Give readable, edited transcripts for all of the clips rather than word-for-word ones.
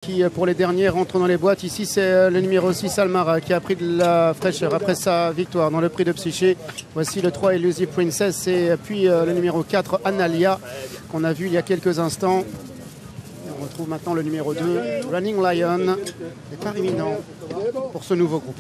Qui pour les derniers rentre dans les boîtes. Ici c'est le numéro 6 Almara qui a pris de la fraîcheur après sa victoire dans le prix de Psyché. Voici le 3 Elusive Princess et puis le numéro 4 Analia qu'on a vu il y a quelques instants. On retrouve maintenant le numéro 2 Running Lion. Départ imminent pour ce nouveau groupe.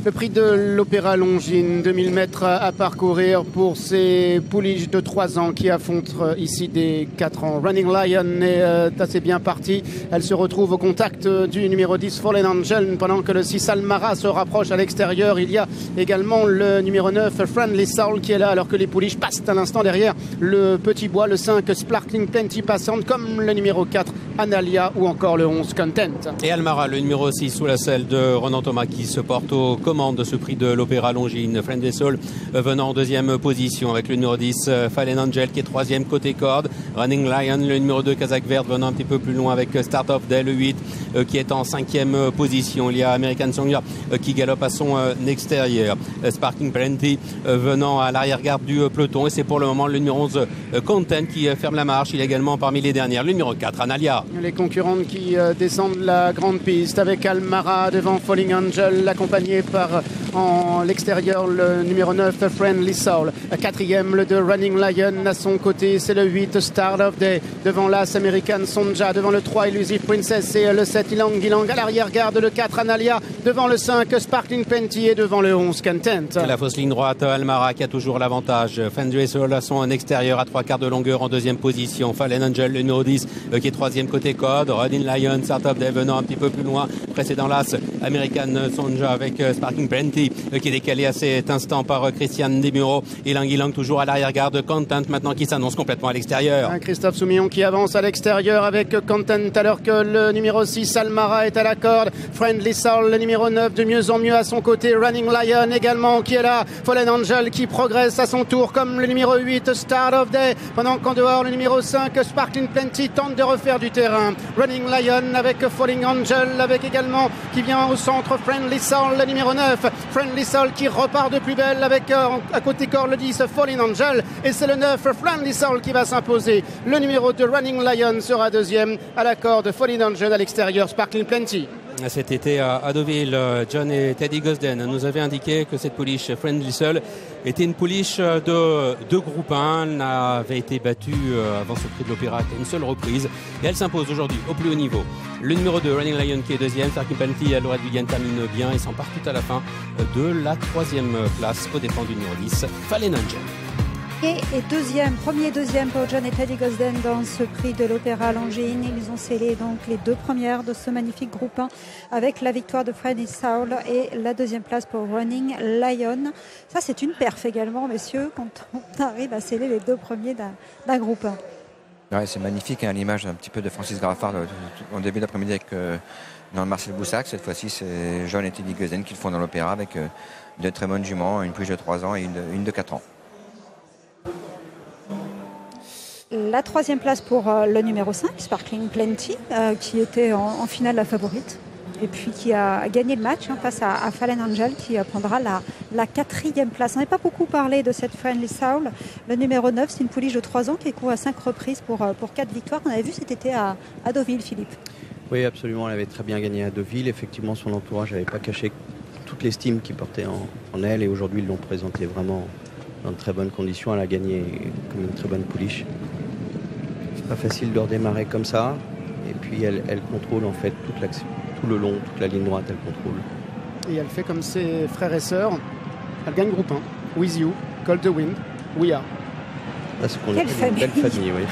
Le prix de l'Opéra Longines, 2000 mètres à parcourir pour ces pouliches de 3 ans qui affrontent ici des 4 ans. Running Lion est assez bien partie. Elle se retrouve au contact du numéro 10 Fallen Angel pendant que le 6 Almara se rapproche à l'extérieur. Il y a également le numéro 9 Friendly Soul qui est là alors que les pouliches passent un instant derrière le Petit Bois, le 5 Sparkling Plenty passante comme le numéro 4 Analia ou encore le 11 Content. Et Almara, le numéro 6 sous la selle de Ronan Thomas qui se porte aux commandes de ce prix de l'Opéra Longines. Friendly Soul venant en deuxième position avec le numéro 10 Fallen Angel qui est troisième côté corde. Running Lion, le numéro 2 Kazakh Vert venant un petit peu plus loin avec Start of Day, le 8 qui est en cinquième position. Il y a American Sonja qui galope à son extérieur. Sparking Plenty venant à l'arrière-garde du peloton et c'est pour le moment le numéro 11 Content qui ferme la marche. Il est également parmi les dernières. Le numéro 4 Analia. Les concurrentes qui descendent la grande piste avec Almara devant Falling Angel accompagné par en l'extérieur le numéro 9 Friendly Soul. Quatrième le 2 Running Lion à son côté, c'est le 8 Start of Day devant l'As American Sonja, devant le 3 Elusive Princess et le 7 Ilang Ilang à l'arrière-garde, le 4 Analia devant le 5 Sparkling Plenty et devant le 11 Content. La fausse ligne droite, Almara qui a toujours l'avantage. Friendly Soul à son extérieur à 3 quarts de longueur en deuxième position. Fallen Angel le numéro 10 qui est troisième côté code. Running Lion, Start of Day venant un petit peu plus loin, précédant l'As American Sonja avec Sparking Plenty qui est décalé à cet instant par Christian Demuro. Ilang Ilang toujours à l'arrière-garde. Content maintenant qui s'annonce complètement à l'extérieur. Christophe Soumillon qui avance à l'extérieur avec Content alors que le numéro 6 Almara est à la corde. Friendly Soul, le numéro 9 de mieux en mieux à son côté. Running Lion également qui est là. Fallen Angel qui progresse à son tour comme le numéro 8 Start of Day. Pendant qu'en dehors le numéro 5 Sparkling Plenty tente de refaire du terrain. Running Lion avec Falling Angel avec également qui vient au centre Friendly Soul, le numéro 9 Friendly Soul qui repart de plus belle avec à côté corps le 10 Falling Angel et c'est le 9 Friendly Soul qui va s'imposer. Le numéro 2 Running Lion sera deuxième à la corde Falling Angel à l'extérieur Sparkling Plenty. Cet été à Deauville, John et Teddy Gosden nous avaient indiqué que cette pouliche Friendly Soul était une pouliche de groupe 1. Elle avait été battue avant ce prix de l'Opéra qu'à une seule reprise et elle s'impose aujourd'hui au plus haut niveau. Le numéro 2 Running Lion qui est deuxième, Sparkling Plenty à Lorette Vivienne termine bien et s'empare tout à la fin de la troisième place aux dépens du numéro 10 Fallen Angel. Et premier et deuxième pour John et Teddy Gosden dans ce prix de l'Opéra Longines. Ils ont scellé donc les deux premières de ce magnifique groupe 1 avec la victoire de Friendly Soul et la deuxième place pour Running Lion. Ça c'est une perf également messieurs quand on arrive à sceller les deux premiers d'un groupe 1. Ouais, c'est magnifique hein, l'image un petit peu de Francis Graffard au début de l'après-midi avec dans Marcel Boussac. Cette fois-ci c'est John et Teddy Gosden qui le font dans l'Opéra avec de très bonnes juments, une pouliche de 3 ans et une de 4 ans. La troisième place pour le numéro 5, Sparkling Plenty, qui était en finale la favorite. Et puis qui a gagné le match face à Fallen Angel qui prendra la quatrième place. On n'a pas beaucoup parlé de cette Friendly Soul. Le numéro 9, c'est une pouliche de 3 ans qui est courue à 5 reprises pour 4 victoires. On avait vu cet été à Deauville, Philippe. Oui, absolument. Elle avait très bien gagné à Deauville. Effectivement, son entourage n'avait pas caché toute l'estime qu'il portait en elle. Et aujourd'hui, ils l'ont présentée vraiment dans de très bonnes conditions. Elle a gagné comme une très bonne pouliche. C'est pas facile de redémarrer comme ça. Et puis, elle contrôle en fait tout le long, toute la ligne droite, elle contrôle. Et elle fait comme ses frères et sœurs. Elle gagne groupe 1. With You, Call the Wind, We Are. Là, c'est qu'on a une belle famille, oui.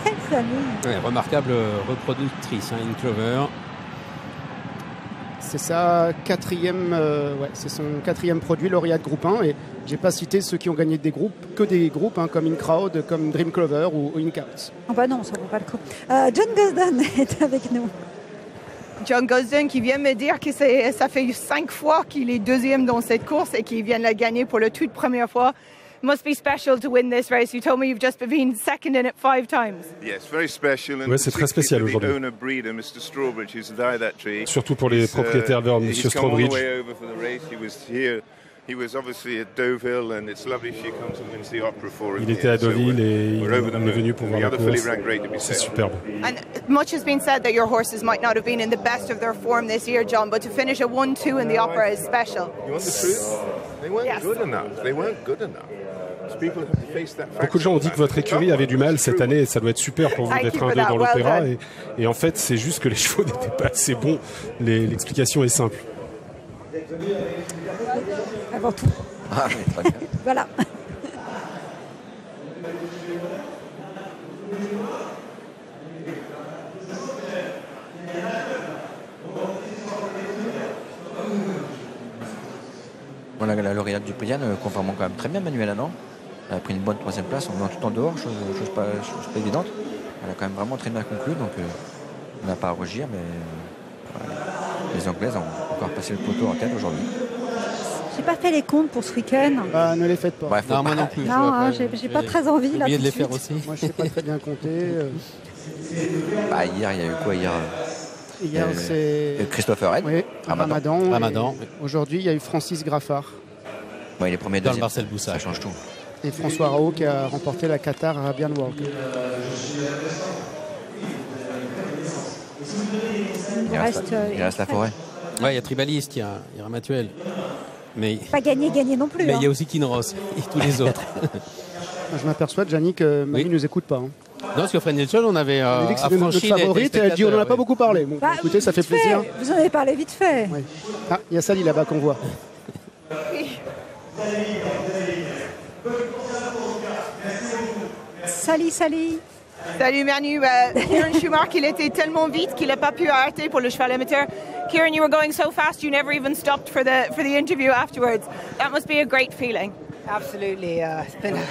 Quelle famille. Ouais, remarquable reproductrice, In Clover. C'est sa quatrième, c'est son quatrième produit lauréat de groupe 1 et j'ai pas cité ceux qui ont gagné des groupes, comme In Crowd, comme Dream Clover ou In Counts. Oh bah non, ça vaut pas le coup. John Gosden est avec nous. John Gosden qui vient me dire que ça fait 5 fois qu'il est deuxième dans cette course et qu'il vient de la gagner pour la toute première fois. Must be special to win this race. You told me you've just been second in it 5 times. Yes, very special. Ouais, c'est très spécial aujourd'hui. Surtout pour les propriétaires de M. Strawbridge. Il était à Deauville et il est venu pour voir la course. C'est superbe. And much has been said that your horses might not have been in the best of their form this year, John, but to finish a 1-2 in the Opera is special. You want the truth? They weren't good enough. They weren't good enough. Beaucoup de gens ont dit que votre écurie avait du mal cette année et ça doit être super pour vous d'être un 2 dans l'Opéra. Et en fait, c'est juste que les chevaux n'étaient pas assez bons. L'explication est simple. Avant tout. Ah, mais très bien. Voilà. Bon, la lauréate du Prix conformément quand même très bien Manuela Adam. Elle a pris une bonne 3e place en tout en dehors, chose pas évidente. Elle a quand même vraiment très bien conclu, donc on n'a pas à rougir, mais les Anglaises ont encore passé le poteau en tête aujourd'hui. J'ai pas fait les comptes pour ce week-end. Bah, ne les faites pas. Non, moi non plus. Non, j'ai pas très envie là. Oublié Tout de les suite. faire aussi. Moi, je sais pas très bien compter. Bah, hier, il y a eu quoi hier C'est Christopher Red, oui, Ramadan. Ramadan. Aujourd'hui, il y a eu Francis Graffard Ouais, il est premier Dans le deuxième. Marcel Boussac. Ça change tout. et François Raoult qui a remporté la Qatar Arabian World. Il reste la forêt. Ouais, il y a Tribaliste, il y a Ramatuel. Mais Pas gagné non plus. il y a aussi Kinross et tous les autres. Je m'aperçois, Gianni, que Mamie ne nous écoute pas. Hein. Non, parce que Fred Nelson, on avait Elle dit que c'était notre favorite et elle dit on n'en a pas beaucoup parlé. Bon, écoutez, ça fait plaisir. Vous en avez parlé vite fait. Oui. Ah, il y a Sally là-bas qu'on voit. Salut. Salut Manu, Kieran Schumacher, il était tellement vite qu'il n'a pas pu arrêter pour le cheval amateur. Kieran, you were going so fast you never even stopped for the interview afterwards. That must be a great feeling. Absolutely, it's been a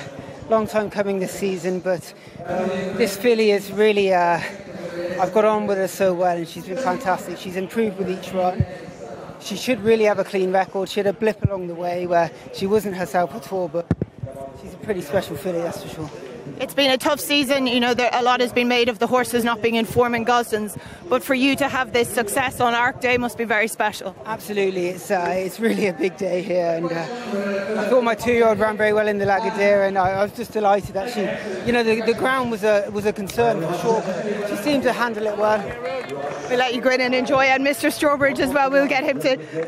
long time coming this season, but this filly is really, I've got on with her so well and she's been fantastic. She's improved with each run. She should really have a clean record. She had a blip along the way where she wasn't herself at all, but she's a pretty special filly, that's for sure. It's been a tough season, you know, a lot has been made of the horses not being in form in Gosden's, but for you to have this success on Arc Day must be very special. Absolutely, it's really a big day here, and I thought my 2-year-old ran very well in the Lagardère, and I was just delighted that she, you know, the ground was a concern for sure. She seemed to handle it well. We'll let you go in and enjoy, and Mr. Strawbridge as well, we'll get him to